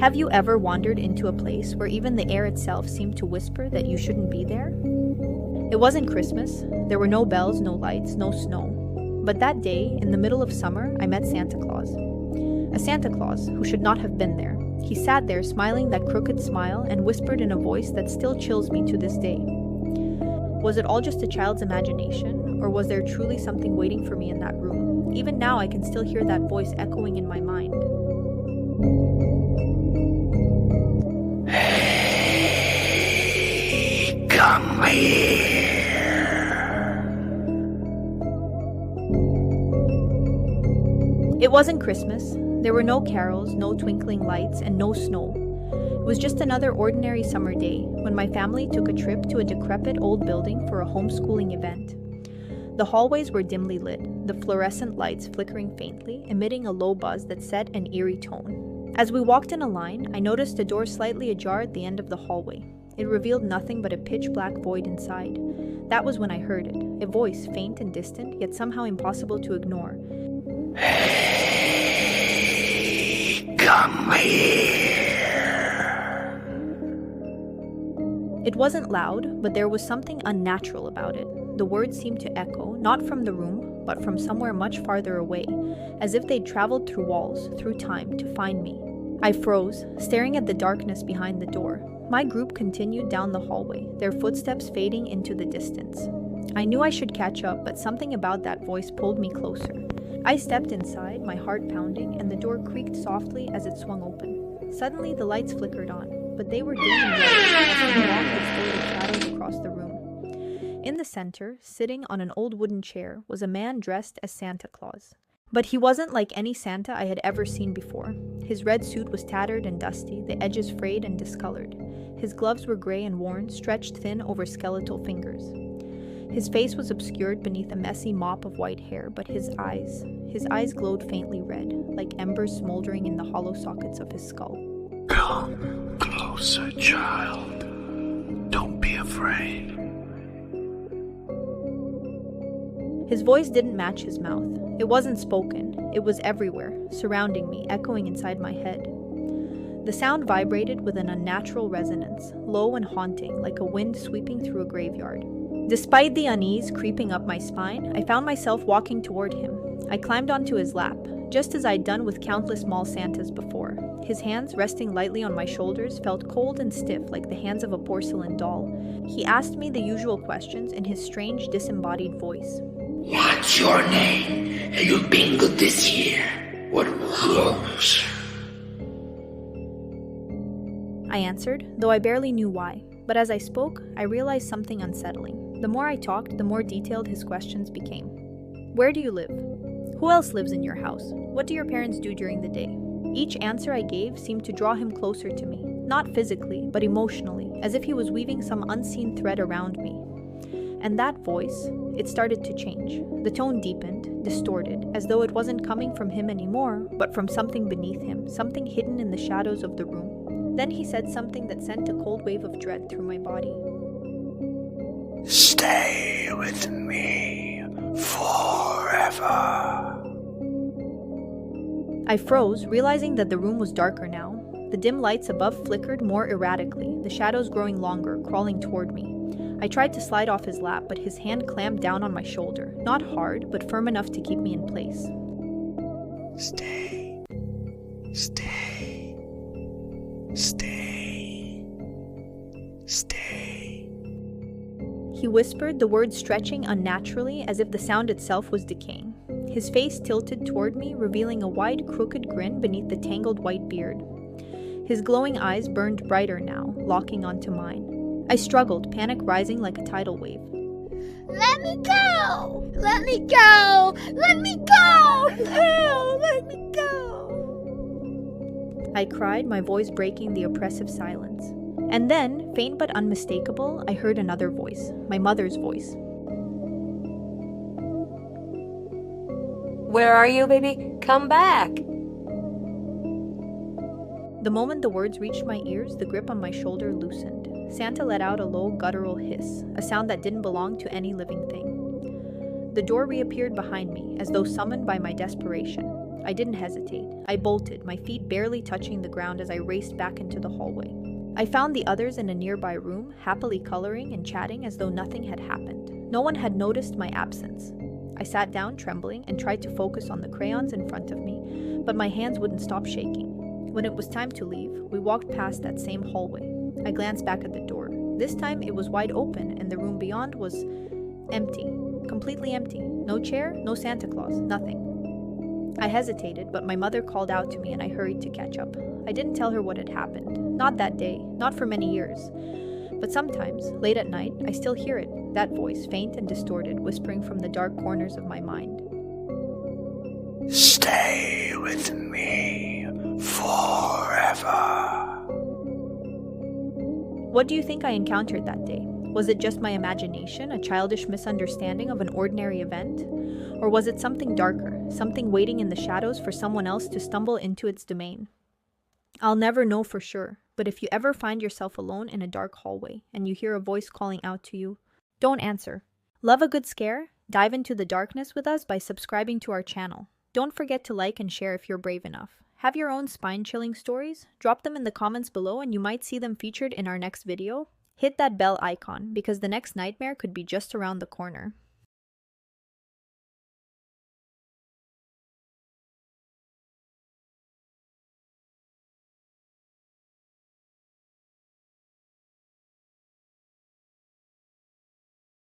Have you ever wandered into a place where even the air itself seemed to whisper that you shouldn't be there? It wasn't Christmas. There were no bells, no lights, no snow. But that day, in the middle of summer, I met Santa Claus. A Santa Claus who should not have been there. He sat there smiling that crooked smile and whispered in a voice that still chills me to this day. Was it all just a child's imagination, or was there truly something waiting for me in that room? Even now, I can still hear that voice echoing in my mind. Hey, come here. It wasn't Christmas. There were no carols, no twinkling lights, and no snow. It was just another ordinary summer day when my family took a trip to a decrepit old building for a homeschooling event. The hallways were dimly lit, the fluorescent lights flickering faintly, emitting a low buzz that set an eerie tone. As we walked in a line, I noticed a door slightly ajar at the end of the hallway. It revealed nothing but a pitch-black void inside. That was when I heard it, a voice faint and distant, yet somehow impossible to ignore. Hey, come here. It wasn't loud, but there was something unnatural about it. The words seemed to echo, not from the room, but from somewhere much farther away, as if they'd traveled through walls, through time, to find me. I froze, staring at the darkness behind the door. My group continued down the hallway, their footsteps fading into the distance. I knew I should catch up, but something about that voice pulled me closer. I stepped inside, my heart pounding, and the door creaked softly as it swung open. Suddenly, the lights flickered on, but they were dim and yellow as the walk distorted shadows across the room. In the center, sitting on an old wooden chair, was a man dressed as Santa Claus. But he wasn't like any Santa I had ever seen before. His red suit was tattered and dusty, the edges frayed and discolored. His gloves were gray and worn, stretched thin over skeletal fingers. His face was obscured beneath a messy mop of white hair, but his eyes glowed faintly red, like embers smoldering in the hollow sockets of his skull. Come closer, child. Don't be afraid. His voice didn't match his mouth. It wasn't spoken. It was everywhere, surrounding me, echoing inside my head. The sound vibrated with an unnatural resonance, low and haunting, like a wind sweeping through a graveyard. Despite the unease creeping up my spine, I found myself walking toward him. I climbed onto his lap, just as I'd done with countless small Santas before. His hands, resting lightly on my shoulders, felt cold and stiff like the hands of a porcelain doll. He asked me the usual questions in his strange, disembodied voice. What's your name? Have you been good this year? What rules? I answered, though I barely knew why. But as I spoke, I realized something unsettling. The more I talked, the more detailed his questions became. Where do you live? Who else lives in your house? What do your parents do during the day? Each answer I gave seemed to draw him closer to me, not physically, but emotionally, as if he was weaving some unseen thread around me. And that voice, it started to change. The tone deepened, distorted, as though it wasn't coming from him anymore, but from something beneath him, something hidden in the shadows of the room. Then he said something that sent a cold wave of dread through my body. Stay with me forever. I froze, realizing that the room was darker now. The dim lights above flickered more erratically, the shadows growing longer, crawling toward me. I tried to slide off his lap, but his hand clamped down on my shoulder, not hard, but firm enough to keep me in place. Stay. Stay. Stay. Stay. He whispered, the words stretching unnaturally as if the sound itself was decaying. His face tilted toward me, revealing a wide, crooked grin beneath the tangled white beard. His glowing eyes burned brighter now, locking onto mine. I struggled, panic rising like a tidal wave. Let me go! Let me go! Let me go! No, let me go! I cried, my voice breaking the oppressive silence. And then, faint but unmistakable, I heard another voice, my mother's voice. Where are you, baby? Come back! The moment the words reached my ears, the grip on my shoulder loosened. Santa let out a low, guttural hiss, a sound that didn't belong to any living thing. The door reappeared behind me, as though summoned by my desperation. I didn't hesitate. I bolted, my feet barely touching the ground as I raced back into the hallway. I found the others in a nearby room, happily coloring and chatting as though nothing had happened. No one had noticed my absence. I sat down, trembling, and tried to focus on the crayons in front of me, but my hands wouldn't stop shaking. When it was time to leave, we walked past that same hallway. I glanced back at the door. This time it was wide open, and the room beyond was empty. Completely empty. No chair, no Santa Claus, nothing. I hesitated, but my mother called out to me and I hurried to catch up. I didn't tell her what had happened. Not that day, not for many years. But sometimes, late at night, I still hear it, that voice, faint and distorted, whispering from the dark corners of my mind. Stay with me forever. What do you think I encountered that day? Was it just my imagination, a childish misunderstanding of an ordinary event? Or was it something darker, something waiting in the shadows for someone else to stumble into its domain? I'll never know for sure, but if you ever find yourself alone in a dark hallway and you hear a voice calling out to you, don't answer. Love a good scare? Dive into the darkness with us by subscribing to our channel. Don't forget to like and share if you're brave enough. Have your own spine-chilling stories? Drop them in the comments below and you might see them featured in our next video. Hit that bell icon because the next nightmare could be just around the corner.